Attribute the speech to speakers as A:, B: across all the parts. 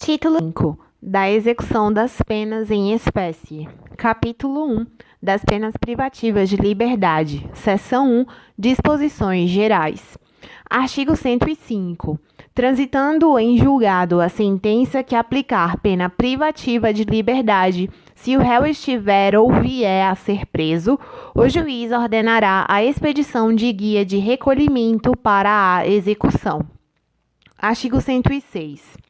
A: Título 5. Da execução das penas em espécie. Capítulo 1. Das penas privativas de liberdade. Seção 1. Disposições gerais. Artigo 105. Transitando em julgado a sentença que aplicar pena privativa de liberdade, se o réu estiver ou vier a ser preso, o juiz ordenará a expedição de guia de recolhimento para a execução. Artigo 106.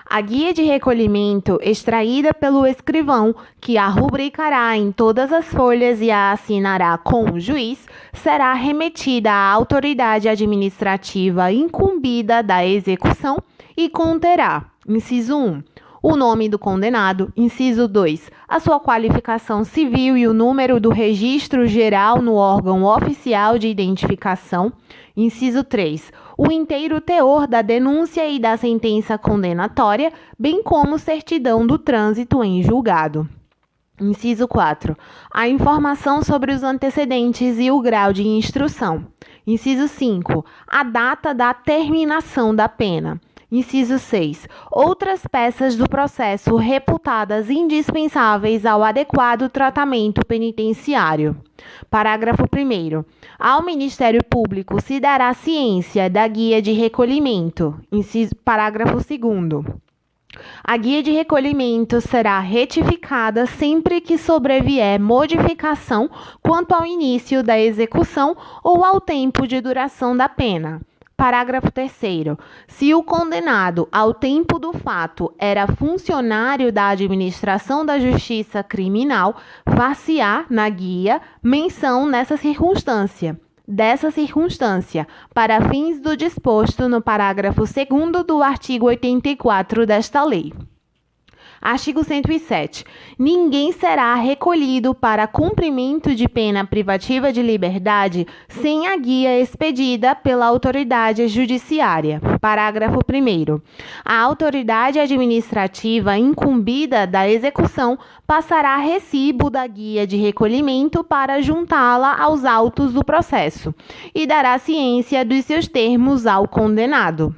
A: A guia de recolhimento, extraída pelo escrivão, que a rubricará em todas as folhas e a assinará com o juiz, será remetida à autoridade administrativa incumbida da execução e conterá: inciso 1. O nome do condenado. Inciso 2. A sua qualificação civil e o número do registro geral no órgão oficial de identificação. Inciso 3. O inteiro teor da denúncia e da sentença condenatória, bem como certidão do trânsito em julgado. Inciso 4. A informação sobre os antecedentes e o grau de instrução. Inciso 5. A data da terminação da pena. Inciso 6. Outras peças do processo reputadas indispensáveis ao adequado tratamento penitenciário. Parágrafo 1º. Ao Ministério Público se dará ciência da guia de recolhimento. Parágrafo 2º. A guia de recolhimento será retificada sempre que sobrevier modificação quanto ao início da execução ou ao tempo de duração da pena. Parágrafo 3º. Se o condenado, ao tempo do fato, era funcionário da administração da justiça criminal, far-se-á na guia menção dessa circunstância, para fins do disposto no parágrafo 2º do artigo 84 desta lei. Artigo 107. Ninguém será recolhido para cumprimento de pena privativa de liberdade sem a guia expedida pela autoridade judiciária. Parágrafo 1º. A autoridade administrativa incumbida da execução passará recibo da guia de recolhimento para juntá-la aos autos do processo e dará ciência dos seus termos ao condenado.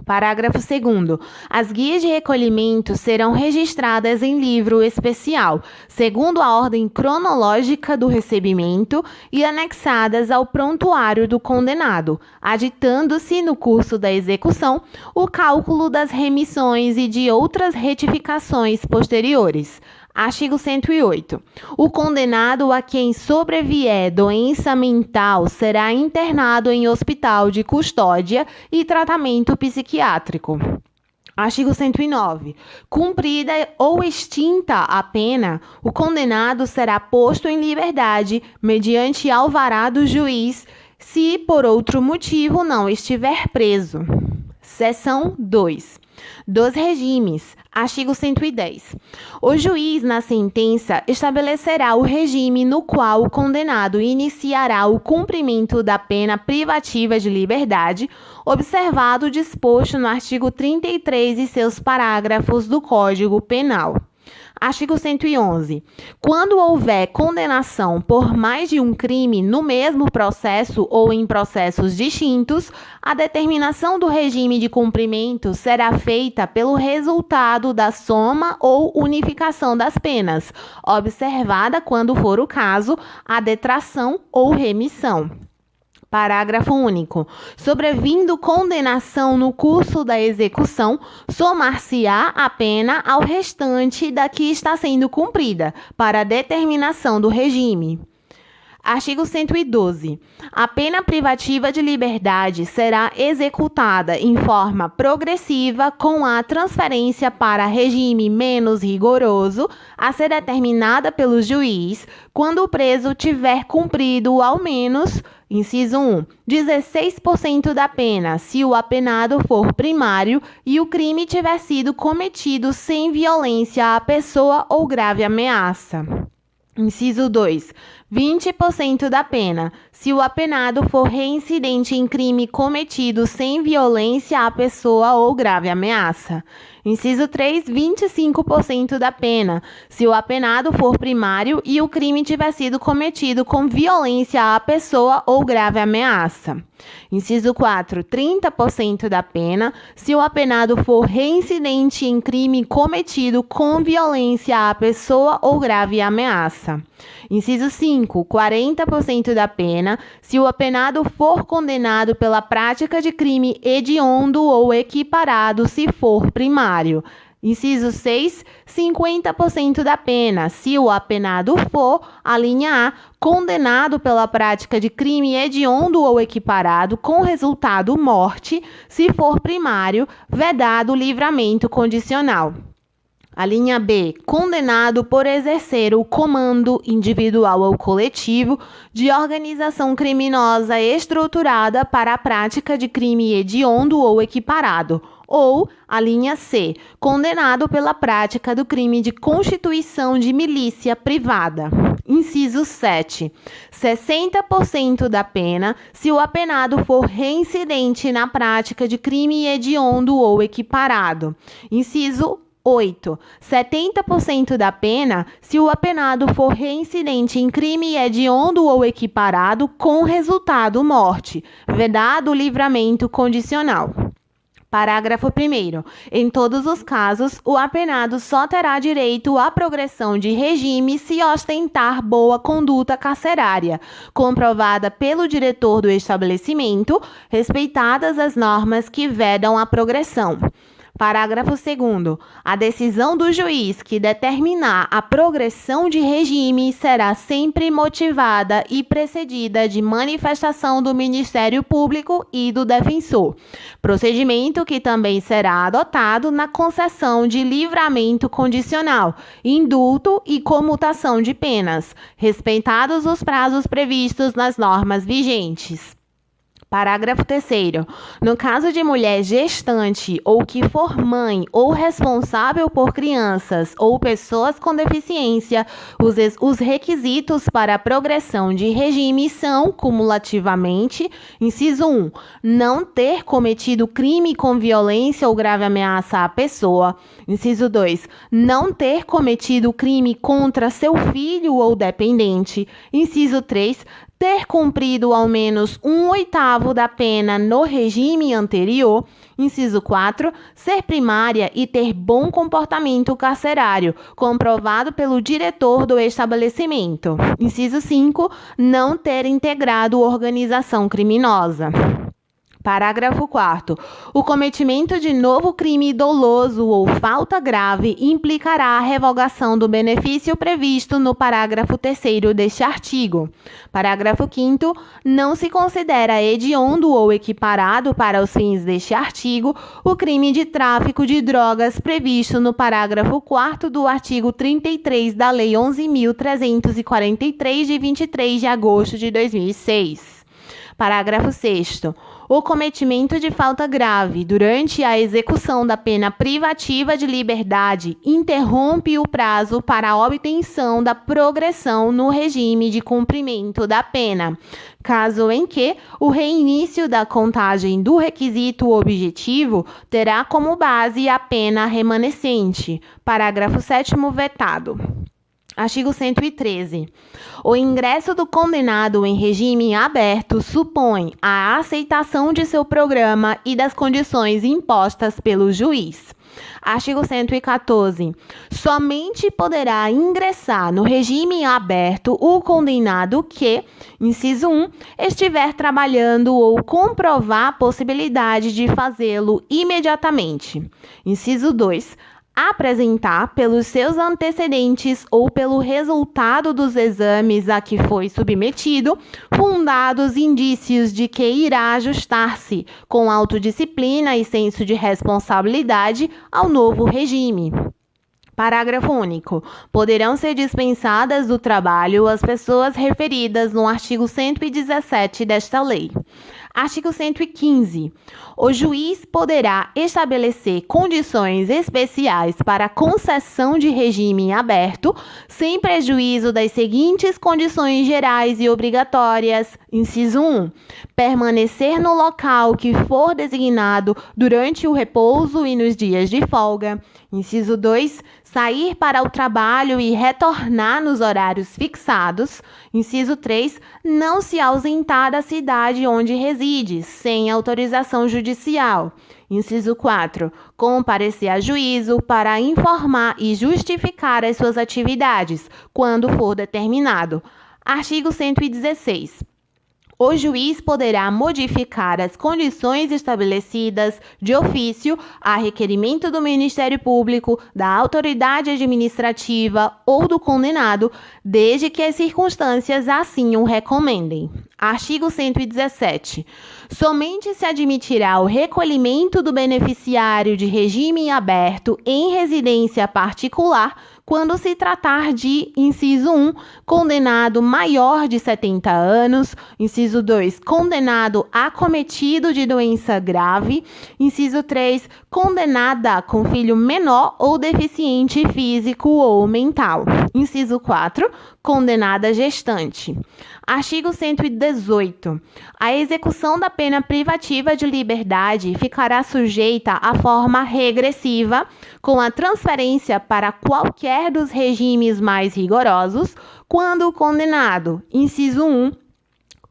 A: Parágrafo 2º. As guias de recolhimento serão registradas em livro especial, segundo a ordem cronológica do recebimento e anexadas ao prontuário do condenado, aditando-se no curso da execução o cálculo das remissões e de outras retificações posteriores. Artigo 108. O condenado a quem sobrevier doença mental será internado em hospital de custódia e tratamento psiquiátrico. Artigo 109. Cumprida ou extinta a pena, o condenado será posto em liberdade mediante alvará do juiz, se por outro motivo não estiver preso. Seção 2. Dos regimes. Artigo 110. O juiz, na sentença, estabelecerá o regime no qual o condenado iniciará o cumprimento da pena privativa de liberdade, observado o disposto no artigo 33 e seus parágrafos do Código Penal. Artigo 111. Quando houver condenação por mais de um crime no mesmo processo ou em processos distintos, a determinação do regime de cumprimento será feita pelo resultado da soma ou unificação das penas, observada, quando for o caso, a detração ou remissão. Parágrafo único. Sobrevindo condenação no curso da execução, somar-se-á a pena ao restante da que está sendo cumprida, para a determinação do regime. Artigo 112. A pena privativa de liberdade será executada em forma progressiva com a transferência para regime menos rigoroso a ser determinada pelo juiz quando o preso tiver cumprido ao menos, inciso 1, 16% da pena, se o apenado for primário e o crime tiver sido cometido sem violência à pessoa ou grave ameaça. Inciso 2. 20% da pena, se o apenado for reincidente em crime cometido sem violência à pessoa ou grave ameaça. Inciso 3, 25% da pena, se o apenado for primário e o crime tiver sido cometido com violência à pessoa ou grave ameaça. Inciso 4, 30% da pena, se o apenado for reincidente em crime cometido com violência à pessoa ou grave ameaça. Inciso 5, 40% da pena, se o apenado for condenado pela prática de crime hediondo ou equiparado se for primário. Inciso 6, 50% da pena, se o apenado for, a linha A, condenado pela prática de crime hediondo ou equiparado com resultado morte, se for primário, vedado livramento condicional. A linha B, condenado por exercer o comando individual ou coletivo de organização criminosa estruturada para a prática de crime hediondo ou equiparado. Ou a linha C, condenado pela prática do crime de constituição de milícia privada. Inciso 7. 60% da pena, se o apenado for reincidente na prática de crime hediondo ou equiparado. Inciso 8. 70% da pena, se o apenado for reincidente em crime hediondo ou equiparado com resultado morte, vedado livramento condicional. Parágrafo 1º. Em todos os casos, o apenado só terá direito à progressão de regime se ostentar boa conduta carcerária, comprovada pelo diretor do estabelecimento, respeitadas as normas que vedam a progressão. Parágrafo 2º. A decisão do juiz que determinar a progressão de regime será sempre motivada e precedida de manifestação do Ministério Público e do defensor, procedimento que também será adotado na concessão de livramento condicional, indulto e comutação de penas, respeitados os prazos previstos nas normas vigentes. Parágrafo 3º. No caso de mulher gestante ou que for mãe ou responsável por crianças ou pessoas com deficiência, os requisitos para a progressão de regime são, cumulativamente, inciso 1, não ter cometido crime com violência ou grave ameaça à pessoa. Inciso 2, não ter cometido crime contra seu filho ou dependente. Inciso 3, ter cumprido ao menos 1/8 da pena no regime anterior. Inciso 4, ser primária e ter bom comportamento carcerário, comprovado pelo diretor do estabelecimento. Inciso 5, não ter integrado organização criminosa. Parágrafo 4º. O cometimento de novo crime doloso ou falta grave implicará a revogação do benefício previsto no parágrafo 3º deste artigo. Parágrafo 5º. Não se considera hediondo ou equiparado para os fins deste artigo o crime de tráfico de drogas previsto no parágrafo 4º do artigo 33 da Lei 11.343, de 23 de agosto de 2006. Parágrafo 6º. O cometimento de falta grave durante a execução da pena privativa de liberdade interrompe o prazo para a obtenção da progressão no regime de cumprimento da pena, caso em que o reinício da contagem do requisito objetivo terá como base a pena remanescente. Parágrafo 7º vetado. Artigo 113. O ingresso do condenado em regime aberto supõe a aceitação de seu programa e das condições impostas pelo juiz. Artigo 114. Somente poderá ingressar no regime aberto o condenado que, inciso 1, estiver trabalhando ou comprovar a possibilidade de fazê-lo imediatamente. Inciso 2. Apresentar pelos seus antecedentes ou pelo resultado dos exames a que foi submetido fundados indícios de que irá ajustar-se com autodisciplina e senso de responsabilidade ao novo regime. Parágrafo único. Poderão ser dispensadas do trabalho as pessoas referidas no artigo 117 desta lei. Artigo 115. O juiz poderá estabelecer condições especiais para a concessão de regime aberto, sem prejuízo das seguintes condições gerais e obrigatórias. Inciso 1. Permanecer no local que for designado durante o repouso e nos dias de folga. Inciso 2. Sair para o trabalho e retornar nos horários fixados. Inciso 3. Não se ausentar da cidade onde reside, sem autorização judicial. Inciso 4. Comparecer a juízo para informar e justificar as suas atividades, quando for determinado. Artigo 116. O juiz poderá modificar as condições estabelecidas de ofício a requerimento do Ministério Público, da autoridade administrativa ou do condenado, desde que as circunstâncias assim o recomendem. Artigo 117. Somente se admitirá o recolhimento do beneficiário de regime aberto em residência particular quando se tratar de, inciso 1, condenado maior de 70 anos, inciso 2, condenado acometido de doença grave, inciso 3, condenada com filho menor ou deficiente físico ou mental, inciso 4, condenada gestante. Artigo 118. A execução da pena privativa de liberdade ficará sujeita à forma regressiva, com a transferência para qualquer dos regimes mais rigorosos, quando o condenado, inciso 1,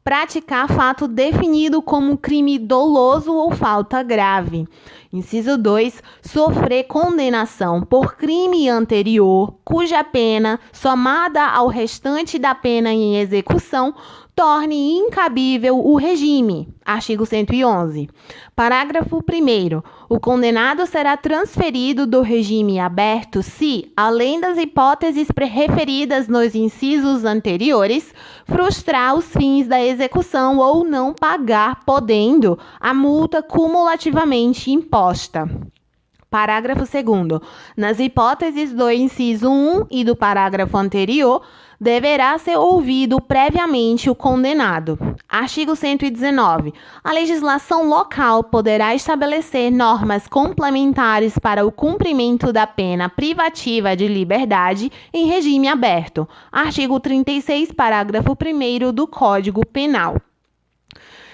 A: praticar fato definido como crime doloso ou falta grave. Inciso 2, sofrer condenação por crime anterior, cuja pena, somada ao restante da pena em execução, torne incabível o regime. Artigo 111. Parágrafo 1º. O condenado será transferido do regime aberto se, além das hipóteses referidas nos incisos anteriores, frustrar os fins da execução ou não pagar, podendo, a multa cumulativamente imposta. Parágrafo 2º. Nas hipóteses do inciso 1 e do parágrafo anterior, deverá ser ouvido previamente o condenado. Artigo 119. A legislação local poderá estabelecer normas complementares para o cumprimento da pena privativa de liberdade em regime aberto. Artigo 36, parágrafo 1º do Código Penal.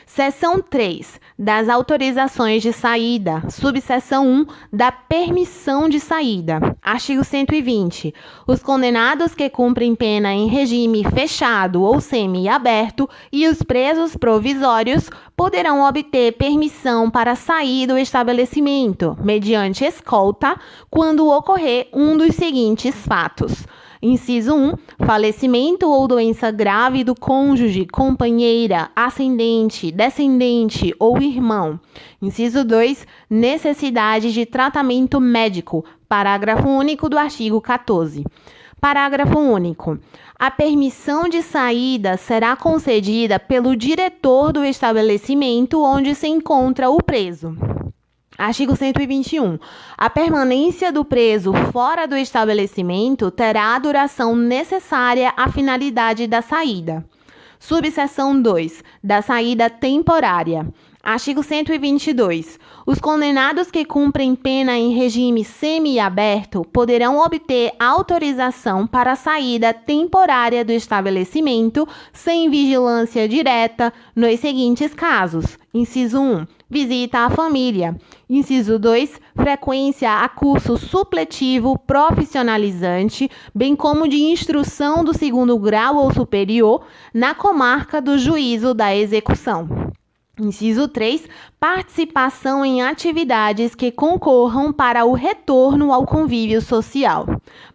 A: Seção 3. Das autorizações de saída. Subseção 1. Da permissão de saída. Artigo 120. Os condenados que cumprem pena em regime fechado ou semiaberto e os presos provisórios poderão obter permissão para sair do estabelecimento, mediante escolta, quando ocorrer um dos seguintes fatos. Inciso 1. Falecimento ou doença grave do cônjuge, companheira, ascendente, descendente ou irmão. Inciso 2. Necessidade de tratamento médico. Parágrafo único do artigo 14. Parágrafo único. A permissão de saída será concedida pelo diretor do estabelecimento onde se encontra o preso. Artigo 121. A permanência do preso fora do estabelecimento terá a duração necessária à finalidade da saída. Subseção 2. Da saída temporária. Artigo 122. Os condenados que cumprem pena em regime semiaberto poderão obter autorização para a saída temporária do estabelecimento sem vigilância direta nos seguintes casos. Inciso 1. Visita à família. Inciso 2. Frequência a curso supletivo profissionalizante, bem como de instrução do segundo grau ou superior na comarca do juízo da execução. Inciso 3. Participação em atividades que concorram para o retorno ao convívio social.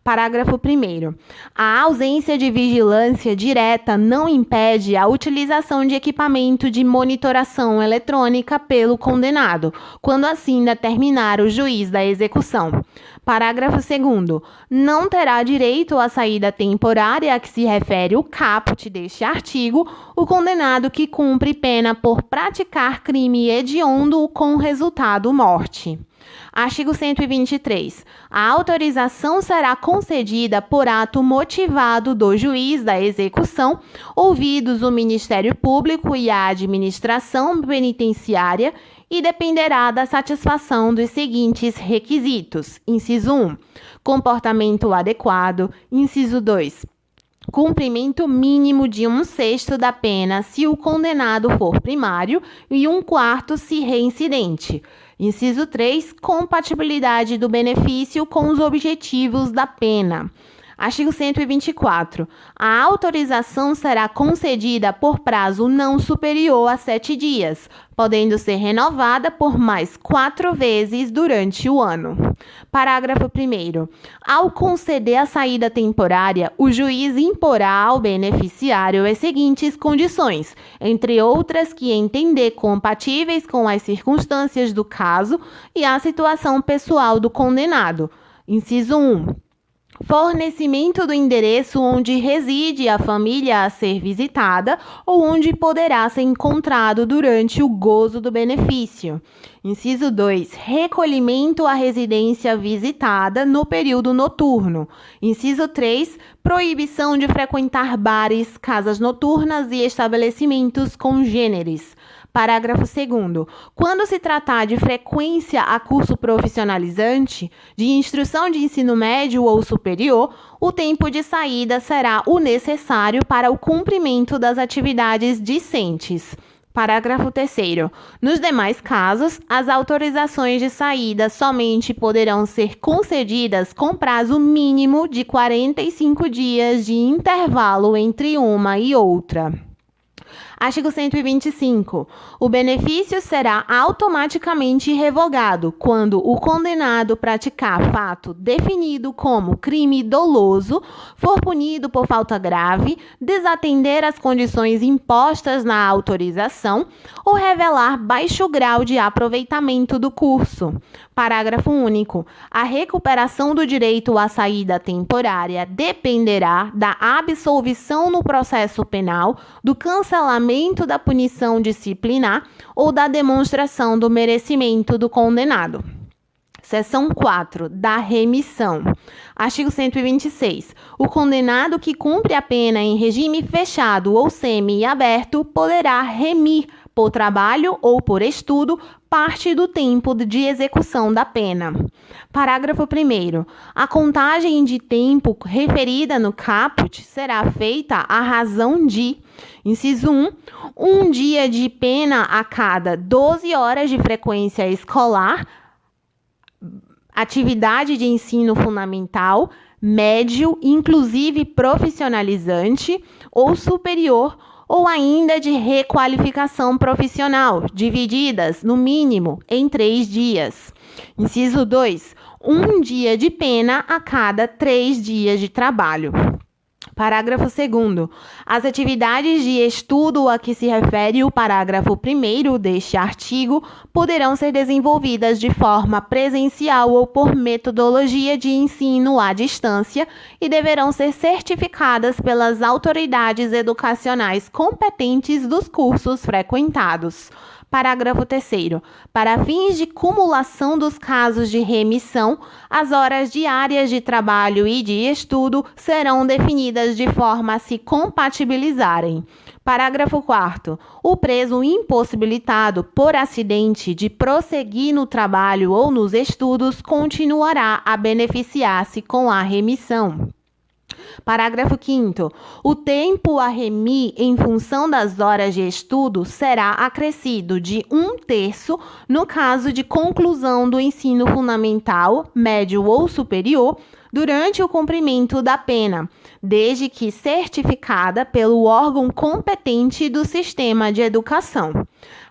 A: Parágrafo 1º. A ausência de vigilância direta não impede a utilização de equipamento de monitoração eletrônica pelo condenado, quando assim determinar o juiz da execução. Parágrafo 2º. Não terá direito à saída temporária a que se refere o caput deste artigo o condenado que cumpre pena por praticar crime hediondo com resultado morte. Artigo 123. A autorização será concedida por ato motivado do juiz da execução, ouvidos o Ministério Público e a administração penitenciária, e dependerá da satisfação dos seguintes requisitos. Inciso 1. Comportamento adequado. Inciso 2. Cumprimento mínimo de 1/6 da pena se o condenado for primário e 1/4 se reincidente. Inciso 3. Compatibilidade do benefício com os objetivos da pena. Artigo 124. A autorização será concedida por prazo não superior a 7 dias, podendo ser renovada por mais 4 vezes durante o ano. Parágrafo 1º. Ao conceder a saída temporária, o juiz imporá ao beneficiário as seguintes condições, entre outras que entender compatíveis com as circunstâncias do caso e a situação pessoal do condenado. Inciso 1. Fornecimento do endereço onde reside a família a ser visitada ou onde poderá ser encontrado durante o gozo do benefício. Inciso 2. Recolhimento à residência visitada no período noturno. Inciso 3. Proibição de frequentar bares, casas noturnas e estabelecimentos congêneres. Parágrafo 2º. Quando se tratar de frequência a curso profissionalizante, de instrução de ensino médio ou superior, o tempo de saída será o necessário para o cumprimento das atividades discentes. Parágrafo 3º. Nos demais casos, as autorizações de saída somente poderão ser concedidas com prazo mínimo de 45 dias de intervalo entre uma e outra. Artigo 125. O benefício será automaticamente revogado quando o condenado praticar fato definido como crime doloso, for punido por falta grave, desatender as condições impostas na autorização ou revelar baixo grau de aproveitamento do curso. Parágrafo único. A recuperação do direito à saída temporária dependerá da absolvição no processo penal, do cancelamento da punição disciplinar ou da demonstração do merecimento do condenado. Seção 4. Da remissão. Artigo 126. O condenado que cumpre a pena em regime fechado ou semi-aberto poderá remir, por trabalho ou por estudo, parte do tempo de execução da pena. Parágrafo 1º. A contagem de tempo referida no caput será feita à razão de: inciso 1. Um dia de pena a cada 12 horas de frequência escolar, atividade de ensino fundamental, médio, inclusive profissionalizante ou superior, ou ainda de requalificação profissional, divididas, no mínimo, em 3 dias. Inciso 2. Um dia de pena a cada 3 dias de trabalho. Parágrafo 2º. As atividades de estudo a que se refere o parágrafo 1º deste artigo poderão ser desenvolvidas de forma presencial ou por metodologia de ensino à distância e deverão ser certificadas pelas autoridades educacionais competentes dos cursos frequentados. Parágrafo 3º. Para fins de cumulação dos casos de remissão, as horas diárias de trabalho e de estudo serão definidas de forma a se compatibilizarem. Parágrafo 4º. O preso impossibilitado por acidente de prosseguir no trabalho ou nos estudos continuará a beneficiar-se com a remissão. Parágrafo 5º. O tempo a remir em função das horas de estudo será acrescido de 1/3 no caso de conclusão do ensino fundamental, médio ou superior, durante o cumprimento da pena, desde que certificada pelo órgão competente do sistema de educação.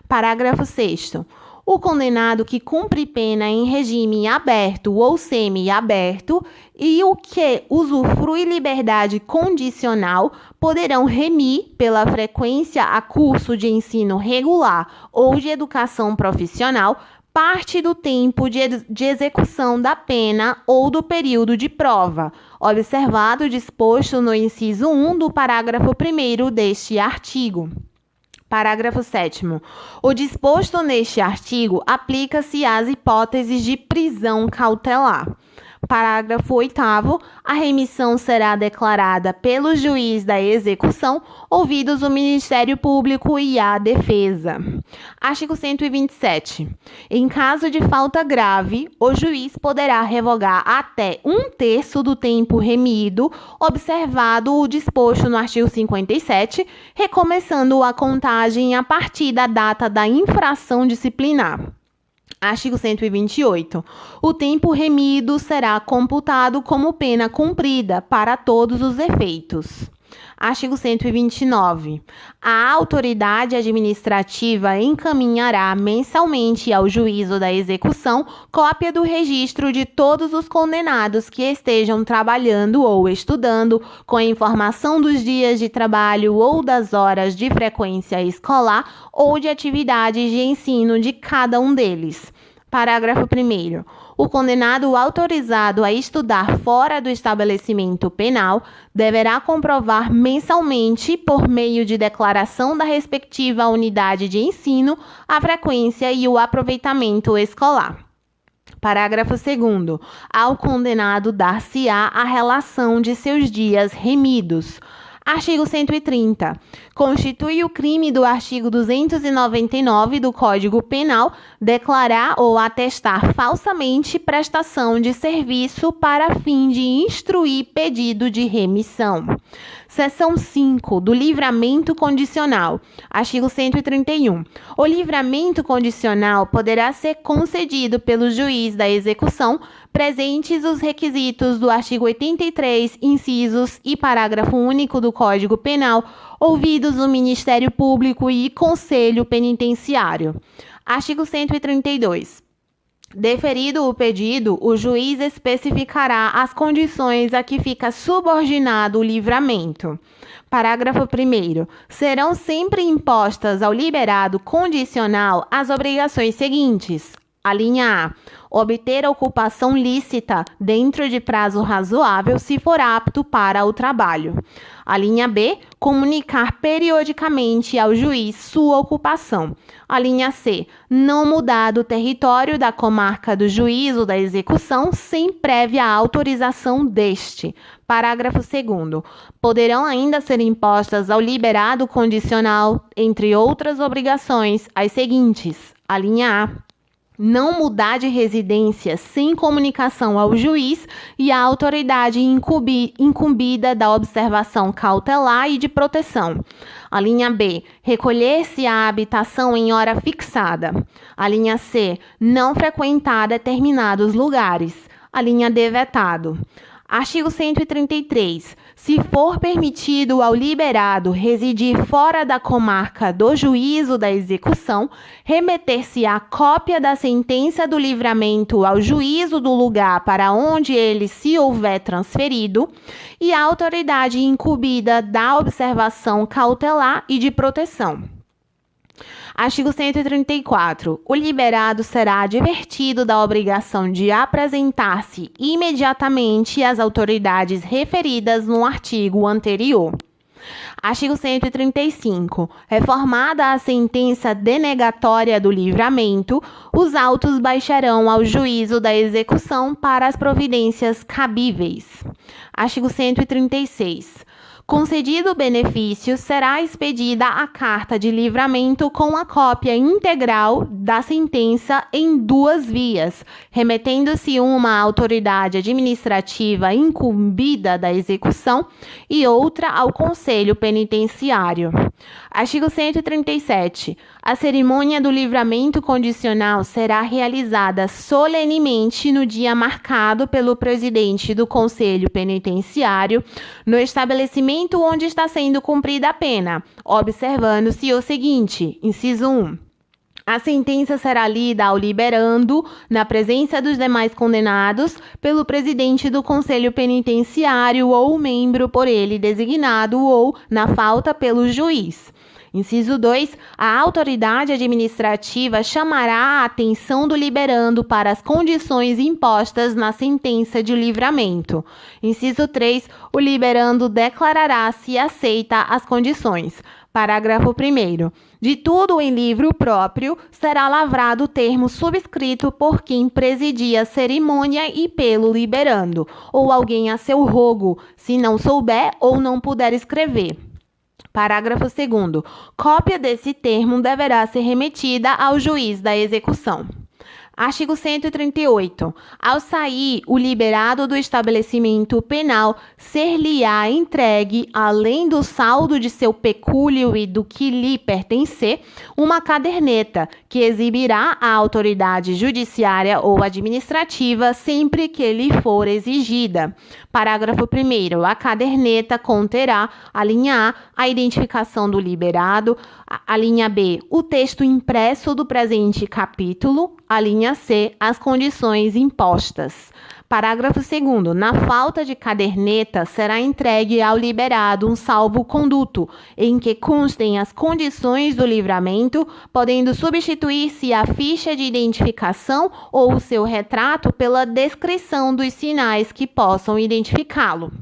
A: Parágrafo 6º. O condenado que cumpre pena em regime aberto ou semi-aberto e o que usufrui liberdade condicional poderão remir, pela frequência a curso de ensino regular ou de educação profissional, parte do tempo de execução da pena ou do período de prova, observado o disposto no inciso 1 do parágrafo 1º deste artigo. Parágrafo 7º. O disposto neste artigo aplica-se às hipóteses de prisão cautelar. Parágrafo 8º. A remissão será declarada pelo juiz da execução, ouvidos o Ministério Público e a defesa. Artigo 127. Em caso de falta grave, o juiz poderá revogar até 1/3 do tempo remido, observado o disposto no artigo 57, recomeçando a contagem a partir da data da infração disciplinar. Artigo 128. O tempo remido será computado como pena cumprida para todos os efeitos. Artigo 129. A autoridade administrativa encaminhará mensalmente ao juízo da execução cópia do registro de todos os condenados que estejam trabalhando ou estudando, com a informação dos dias de trabalho ou das horas de frequência escolar ou de atividades de ensino de cada um deles. Parágrafo 1º. O condenado autorizado a estudar fora do estabelecimento penal deverá comprovar mensalmente, por meio de declaração da respectiva unidade de ensino, a frequência e o aproveitamento escolar. Parágrafo 2º. Ao condenado dar-se-á a relação de seus dias remidos. Artigo 130. Constitui o crime do artigo 299 do Código Penal declarar ou atestar falsamente prestação de serviço para fim de instruir pedido de remissão. Seção 5 do livramento condicional. Artigo 131. O livramento condicional poderá ser concedido pelo juiz da execução, presentes os requisitos do artigo 83, incisos e parágrafo único do Código Penal, ouvidos o Ministério Público e Conselho Penitenciário. Artigo 132. Deferido o pedido, o juiz especificará as condições a que fica subordinado o livramento. Parágrafo 1º. Serão sempre impostas ao liberado condicional as obrigações seguintes. A linha A. Obter ocupação lícita dentro de prazo razoável se for apto para o trabalho. A linha B. Comunicar periodicamente ao juiz sua ocupação. A linha C. Não mudar do território da comarca do juízo da execução sem prévia autorização deste. Parágrafo 2º. Poderão ainda ser impostas ao liberado condicional, entre outras obrigações, as seguintes. A linha A. Não mudar de residência sem comunicação ao juiz e à autoridade incumbida da observação cautelar e de proteção. A linha B. Recolher-se à habitação em hora fixada. A linha C. Não frequentar determinados lugares. A linha D. Vetado. Artigo 133. Se for permitido ao liberado residir fora da comarca do juízo da execução, remeter-se-á cópia da sentença do livramento ao juízo do lugar para onde ele se houver transferido e à autoridade incumbida da observação cautelar e de proteção. Artigo 134. O liberado será advertido da obrigação de apresentar-se imediatamente às autoridades referidas no artigo anterior. Artigo 135. Reformada a sentença denegatória do livramento, os autos baixarão ao juízo da execução para as providências cabíveis. Artigo 136. Concedido o benefício, será expedida a carta de livramento com a cópia integral da sentença em 2 vias, remetendo-se uma à autoridade administrativa incumbida da execução e outra ao Conselho Penitenciário. Artigo 137. A cerimônia do livramento condicional será realizada solenemente no dia marcado pelo presidente do Conselho Penitenciário, no estabelecimento onde está sendo cumprida a pena, observando-se o seguinte: inciso 1. A sentença será lida ao liberando, na presença dos demais condenados, pelo presidente do Conselho Penitenciário ou membro por ele designado ou, na falta, pelo juiz. Inciso 2. A autoridade administrativa chamará a atenção do liberando para as condições impostas na sentença de livramento. Inciso 3. O liberando declarará se aceita as condições. Parágrafo 1º. De tudo em livro próprio, será lavrado o termo subscrito por quem presidia a cerimônia e pelo liberando, ou alguém a seu rogo, se não souber ou não puder escrever. Parágrafo 2º. Cópia desse termo deverá ser remetida ao juiz da execução. Artigo 138. Ao sair o liberado do estabelecimento penal, ser-lhe-á entregue, além do saldo de seu pecúlio e do que lhe pertencer, uma caderneta que exibirá à autoridade judiciária ou administrativa sempre que lhe for exigida. Parágrafo 1º. A caderneta conterá, alínea A, a identificação do liberado, a linha B, o texto impresso do presente capítulo, a linha C, as condições impostas. Parágrafo 2º. Na falta de caderneta, será entregue ao liberado um salvo-conduto, em que constem as condições do livramento, podendo substituir-se a ficha de identificação ou o seu retrato pela descrição dos sinais que possam identificá-lo.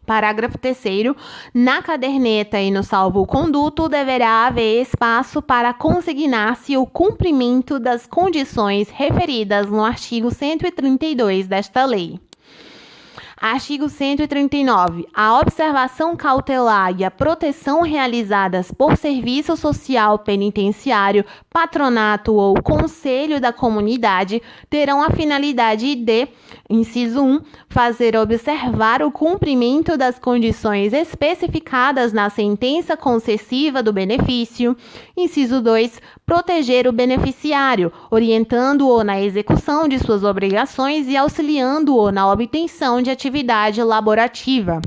A: Parágrafo 3º. Na caderneta e no salvo-conduto deverá haver espaço para consignar-se o cumprimento das condições referidas no artigo 132 desta lei. Artigo 139. A observação cautelar e a proteção realizadas por serviço social penitenciário, patronato ou conselho da comunidade terão a finalidade de, inciso 1, fazer observar o cumprimento das condições especificadas na sentença concessiva do benefício. Inciso 2, proteger o beneficiário, orientando-o na execução de suas obrigações e auxiliando-o na obtenção de atividade laborativa.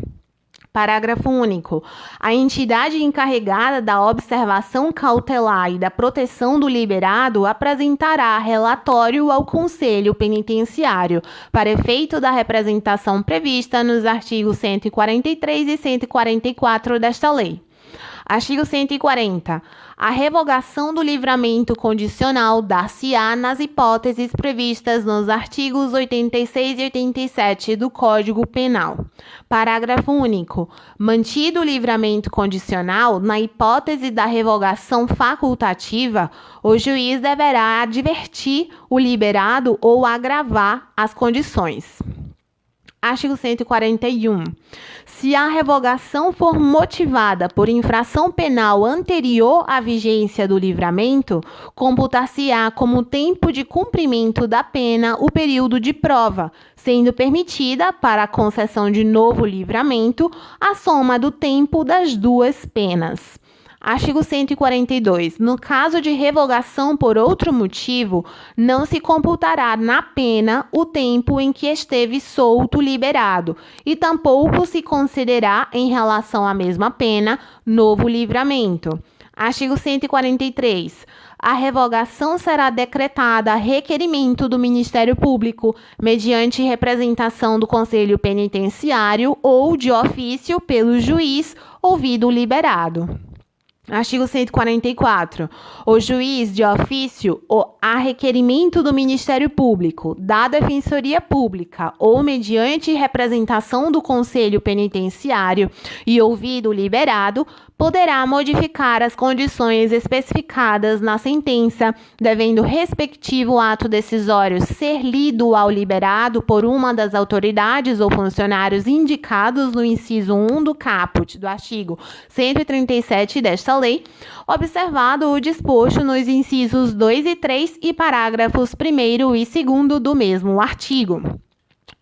A: Parágrafo único. A entidade encarregada da observação cautelar e da proteção do liberado apresentará relatório ao Conselho Penitenciário, para efeito da representação prevista nos artigos 143 e 144 desta lei. Artigo 140. A revogação do livramento condicional dar-se-á nas hipóteses previstas nos artigos 86 e 87 do Código Penal. Parágrafo único. Mantido o livramento condicional, na hipótese da revogação facultativa, o juiz deverá advertir o liberado ou agravar as condições. Artigo 141. Se a revogação for motivada por infração penal anterior à vigência do livramento, computar-se-á como tempo de cumprimento da pena o período de prova, sendo permitida, para a concessão de novo livramento, a soma do tempo das duas penas. Artigo 142. No caso de revogação por outro motivo, não se computará na pena o tempo em que esteve solto liberado, e tampouco se concederá, em relação à mesma pena, novo livramento. Artigo 143. A revogação será decretada a requerimento do Ministério Público, mediante representação do Conselho Penitenciário ou de ofício pelo juiz, ouvido o liberado. Artigo 144. O juiz de ofício, a requerimento do Ministério Público, da Defensoria Pública ou mediante representação do Conselho Penitenciário e ouvido o liberado, poderá modificar as condições especificadas na sentença, devendo o respectivo ato decisório ser lido ao liberado por uma das autoridades ou funcionários indicados no inciso 1 do caput do artigo 137 desta lei, observado o disposto nos incisos 2 e 3 e parágrafos 1º e 2º do mesmo artigo.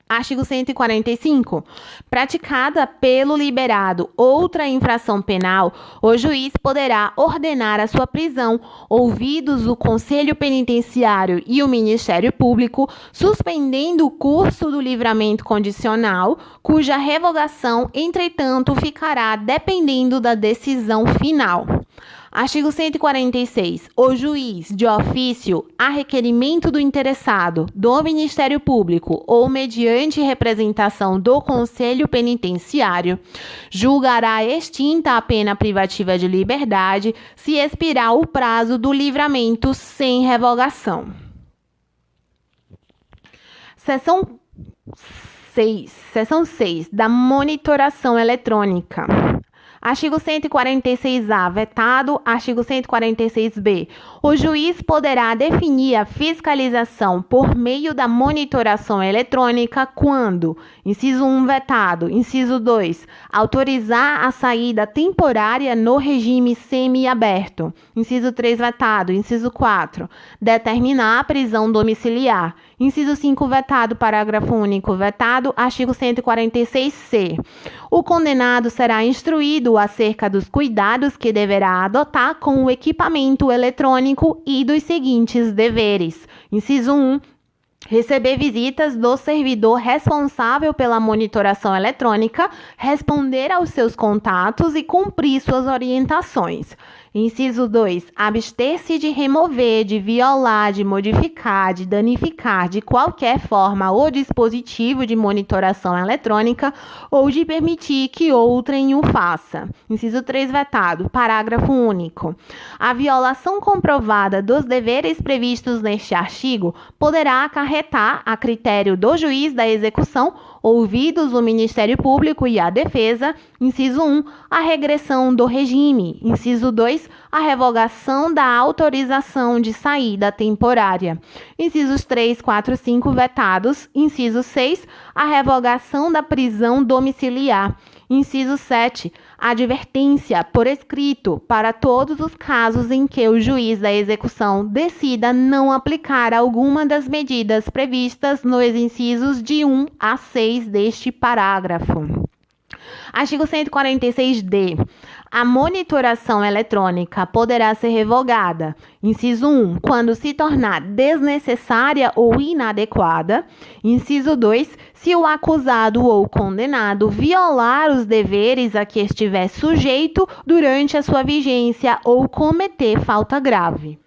A: Artigo 145. Praticada pelo liberado outra infração penal, o juiz poderá ordenar a sua prisão, ouvidos o Conselho Penitenciário e o Ministério Público, suspendendo o curso do livramento condicional, cuja revogação, entretanto, ficará dependendo da decisão final. Artigo 146. O juiz, de ofício, a requerimento do interessado, do Ministério Público ou mediante representação do Conselho Penitenciário, julgará extinta a pena privativa de liberdade se expirar o prazo do livramento sem revogação. Seção 6. Da monitoração eletrônica. Artigo 146-A, vetado. Artigo 146-B. O juiz poderá definir a fiscalização por meio da monitoração eletrônica quando: inciso 1, vetado. Inciso 2, autorizar a saída temporária no regime semiaberto. Inciso 3, vetado. Inciso 4, determinar a prisão domiciliar. Inciso 5, vetado. Parágrafo único, vetado. Artigo 146-C. O condenado será instruído acerca dos cuidados que deverá adotar com o equipamento eletrônico e dos seguintes deveres. Inciso 1, receber visitas do servidor responsável pela monitoração eletrônica, responder aos seus contatos e cumprir suas orientações. Inciso 2, abster-se de remover, de violar, de modificar, de danificar de qualquer forma o dispositivo de monitoração eletrônica ou de permitir que outrem o faça. Inciso 3, vetado. Parágrafo único. A violação comprovada dos deveres previstos neste artigo poderá acarretar, a critério do juiz da execução, ouvidos o Ministério Público e a Defesa, inciso 1, a regressão do regime, inciso 2, a revogação da autorização de saída temporária, incisos 3, 4, 5, vetados, inciso 6, a revogação da prisão domiciliar, inciso 7, advertência por escrito para todos os casos em que o juiz da execução decida não aplicar alguma das medidas previstas nos incisos de 1 a 6 deste parágrafo. Artigo 146-D. A monitoração eletrônica poderá ser revogada, inciso 1, quando se tornar desnecessária ou inadequada, inciso 2, se o acusado ou condenado violar os deveres a que estiver sujeito durante a sua vigência ou cometer falta grave.